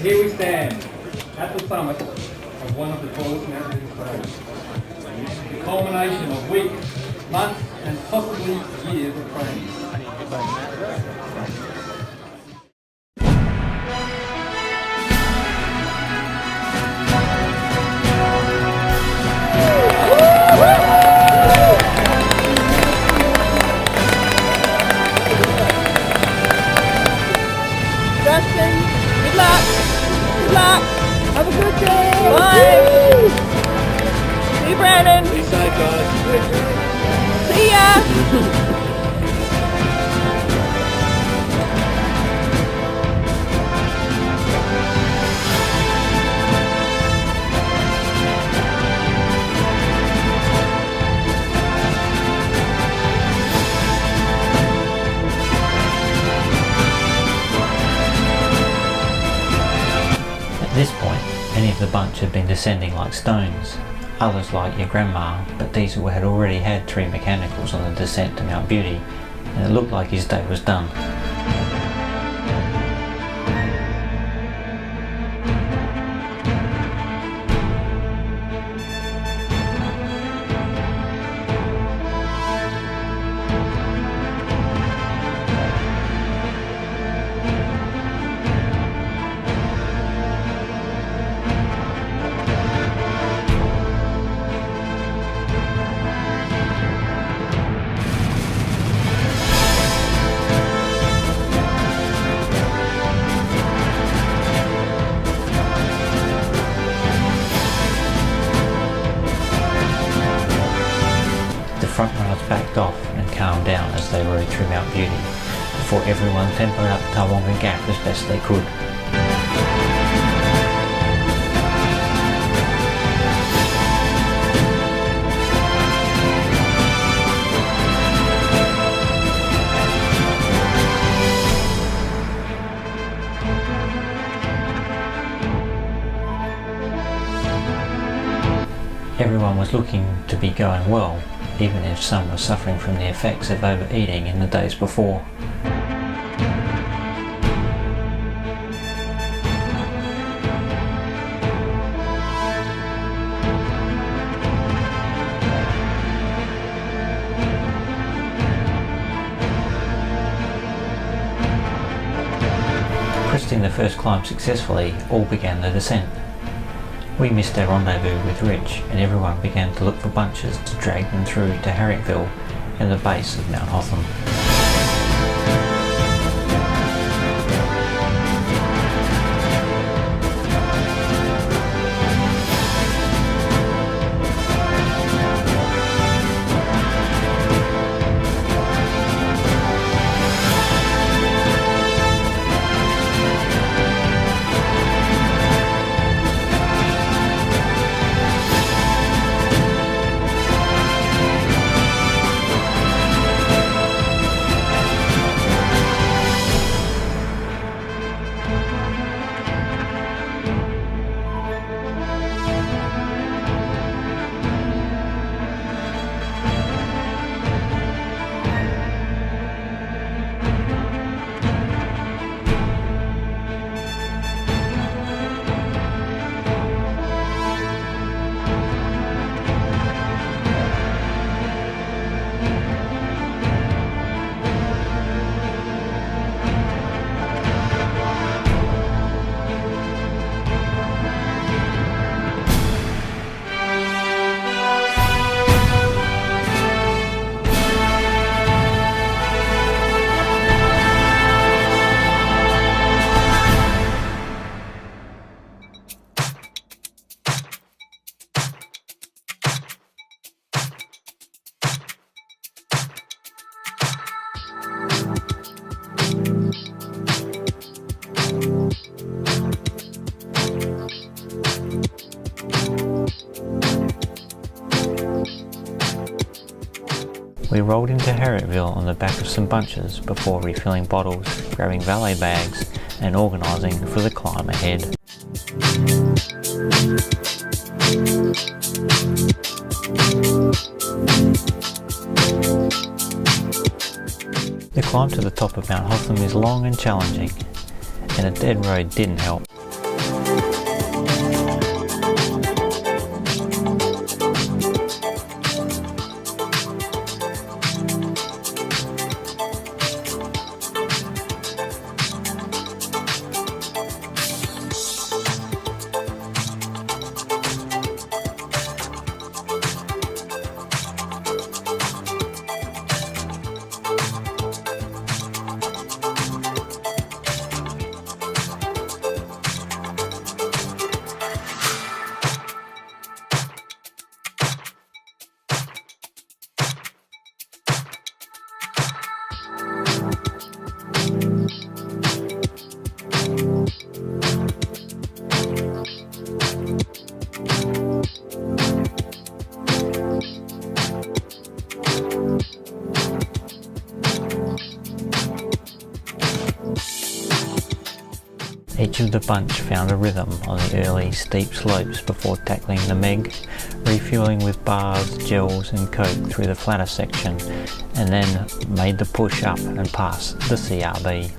Here we stand at the summit of one of the tallest mountains in Australia. The culmination of weeks, months and possibly years of training. Justin, good luck. Good luck. Have a good day. Bye. See you, Brandon. Be safe, guys. See ya. At this point, many of the bunch had been descending like stones, others like your grandma, but Dizaro had already had 3 mechanicals on the descent to Mount Beauty, and it looked like his day was done. The front runners backed off and calmed down as they rode through Mount Beauty, before everyone tempoed up Tawonga Gap as best they could. Everyone was looking to be going well, even if some were suffering from the effects of overeating in the days before. Cresting the first climb successfully, all began the descent. We missed our rendezvous with Rich, and everyone began to look for bunches to drag them through to Harrietville and the base of Mount Hotham. We rolled into Harrietville on the back of some bunches before refilling bottles, grabbing valet bags and organising for the climb ahead. The climb to the top of Mount Hotham is long and challenging, and a dead road didn't help. Each of the bunch found a rhythm on the early steep slopes before tackling the Meg, refueling with bars, gels and coke through the flatter section, and then made the push up and past the CRB.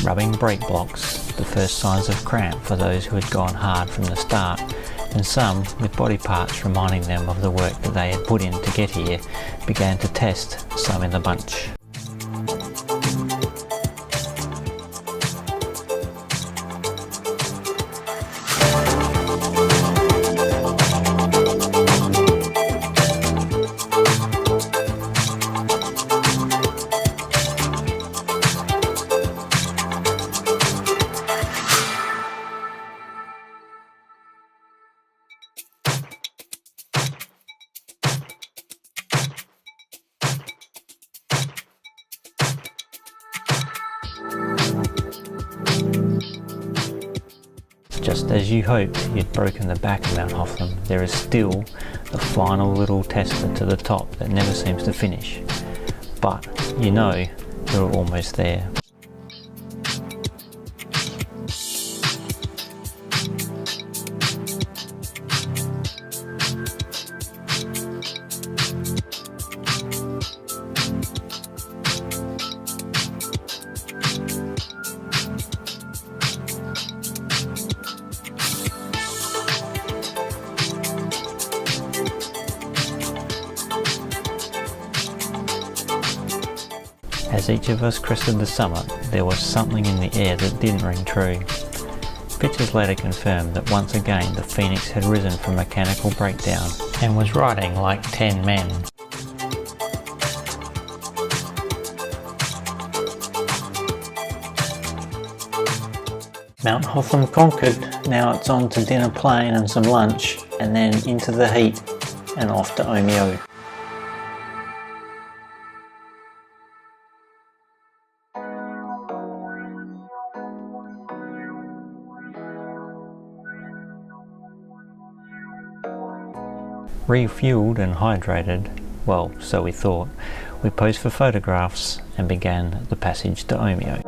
Rubbing brake blocks, the first signs of cramp for those who had gone hard from the start, and some, with body parts reminding them of the work that they had put in to get here, began to test some in the bunch. Just as you hoped you'd broken the back of Mount Hotham, there is still the final little tester to the top that never seems to finish. But you know you're almost there. As each of us crested the summit, there was something in the air that didn't ring true. Pictures later confirmed that once again the Phoenix had risen from mechanical breakdown and was riding like 10 men. Mount Hotham conquered, now it's on to dinner plain and some lunch, and then into the heat and off to Omeo. Refueled and hydrated, well, so we thought, we posed for photographs and began the passage to Omeo.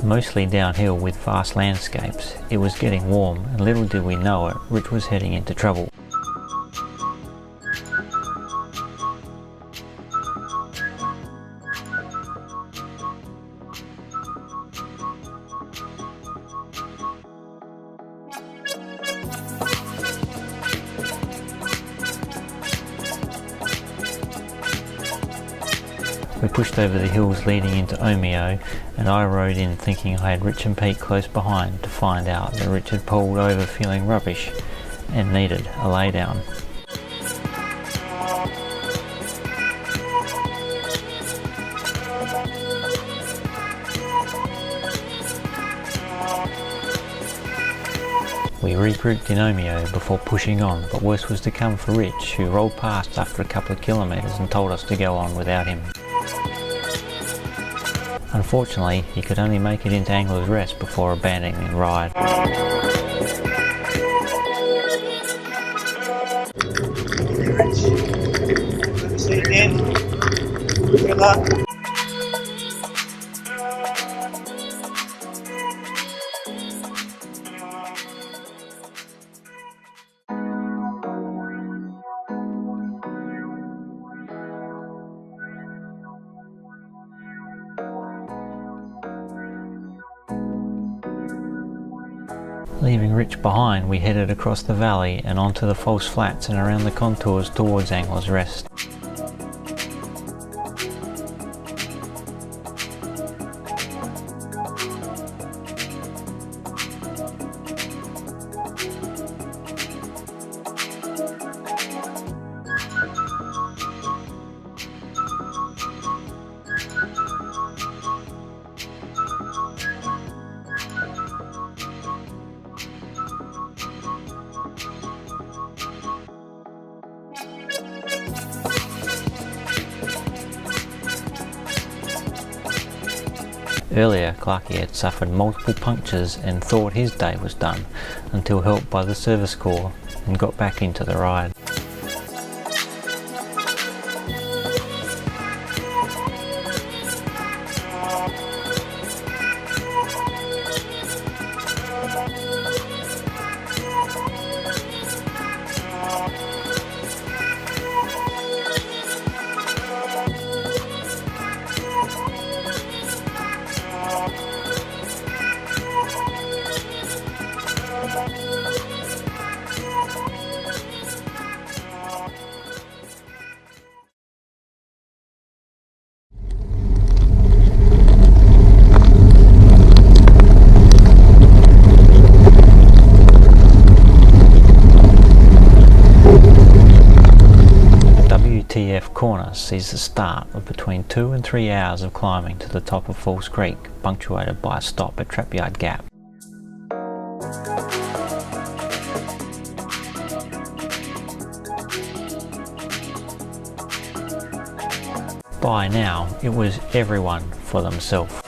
Mostly downhill with vast landscapes, it was getting warm and little did we know it, Rich was heading into trouble. We pushed over the hills leading into Omeo, and I rode in thinking I had Rich and Pete close behind to find out that Rich had pulled over feeling rubbish and needed a lay down. We regrouped in Omeo before pushing on, but worse was to come for Rich, who rolled past after a couple of kilometres and told us to go on without him. Unfortunately, he could only make it into Angler's Rest before abandoning the ride. See you again. Good luck. Leaving Rich behind, we headed across the valley and onto the false flats and around the contours towards Angler's Rest. Earlier, Clarkie had suffered multiple punctures and thought his day was done, until helped by the service corps and got back into the ride. WTF corner sees the start of between 2 and 3 hours of climbing to the top of Falls Creek, punctuated by a stop at Trapyard Gap. By now, it was everyone for themselves.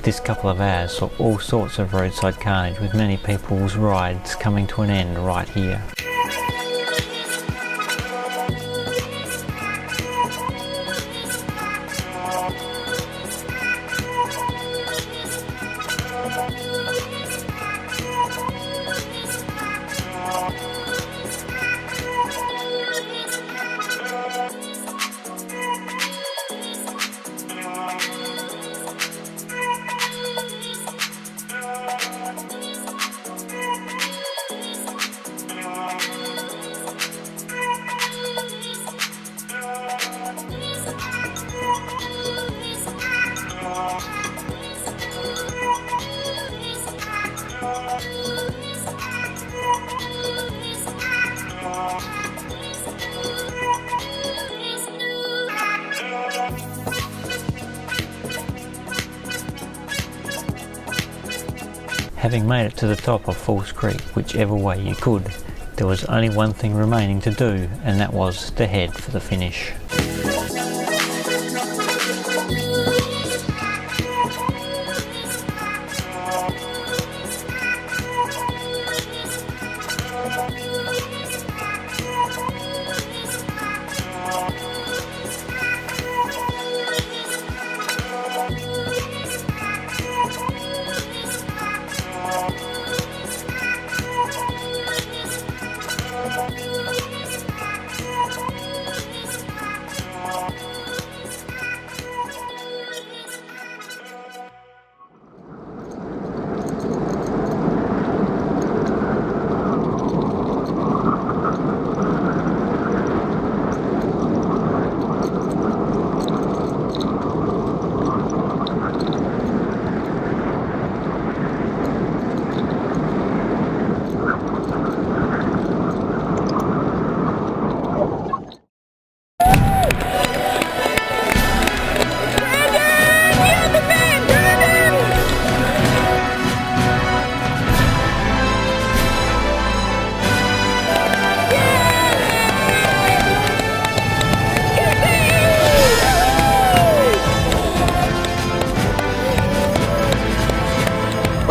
This couple of hours saw all sorts of roadside carnage, with many people's rides coming to an end right here. Having made it to the top of Falls Creek whichever way you could, there was only one thing remaining to do, and that was to head for the finish.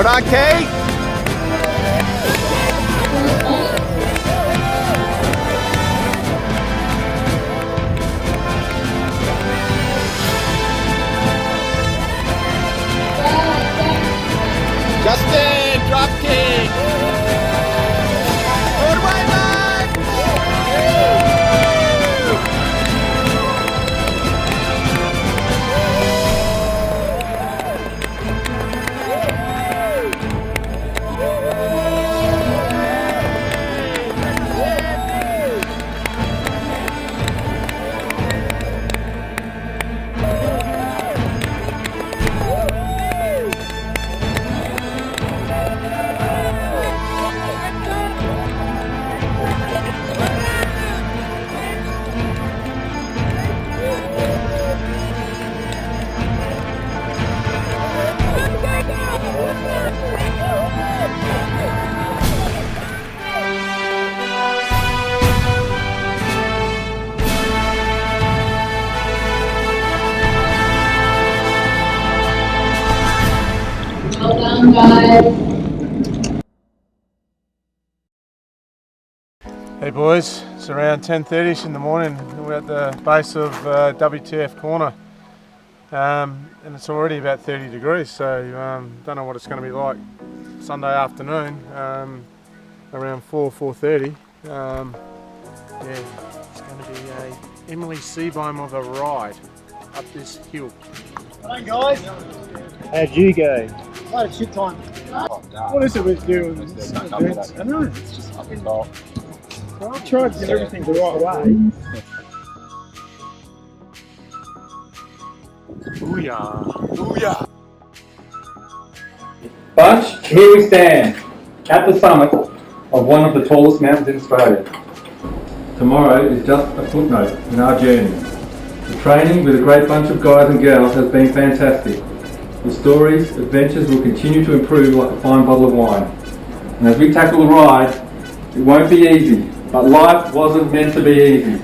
Good on, Kate. Justin, drop kick. Good way, man. Well done, guys. Hey boys, it's around 10:30ish in the morning. We're at the base of WTF corner, and it's already about 30 degrees, so don't know what it's going to be like Sunday afternoon, around 4:30. Yeah, it's going to be a Emily Seabohm of a ride up this hill. Hey guys, How'd you go? I had a shit time. What is it with doing events? I know, it's just up and top. I've tried to do everything the right way. Booyah! Booyah! Bunch, here we stand, at the summit of one of the tallest mountains in Australia. Tomorrow is just a footnote in our journey. The training with a great bunch of guys and girls has been fantastic. The stories, adventures will continue to improve like a fine bottle of wine. And as we tackle the ride, it won't be easy, but life wasn't meant to be easy.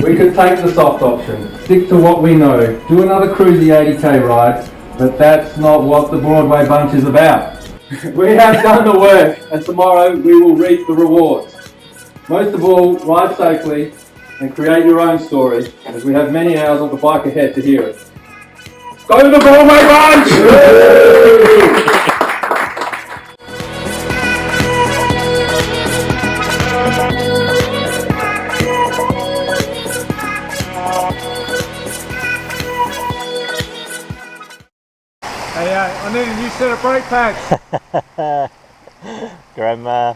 We could take the soft option, stick to what we know, do another cruisy 80k ride, but that's not what the Broadway bunch is about. We have done the work, and tomorrow we will reap the rewards. Most of all, ride safely and create your own story, as we have many hours on the bike ahead to hear it. Go to the Broadway bunch! Hey, I need a new set of brake pads. Grandma.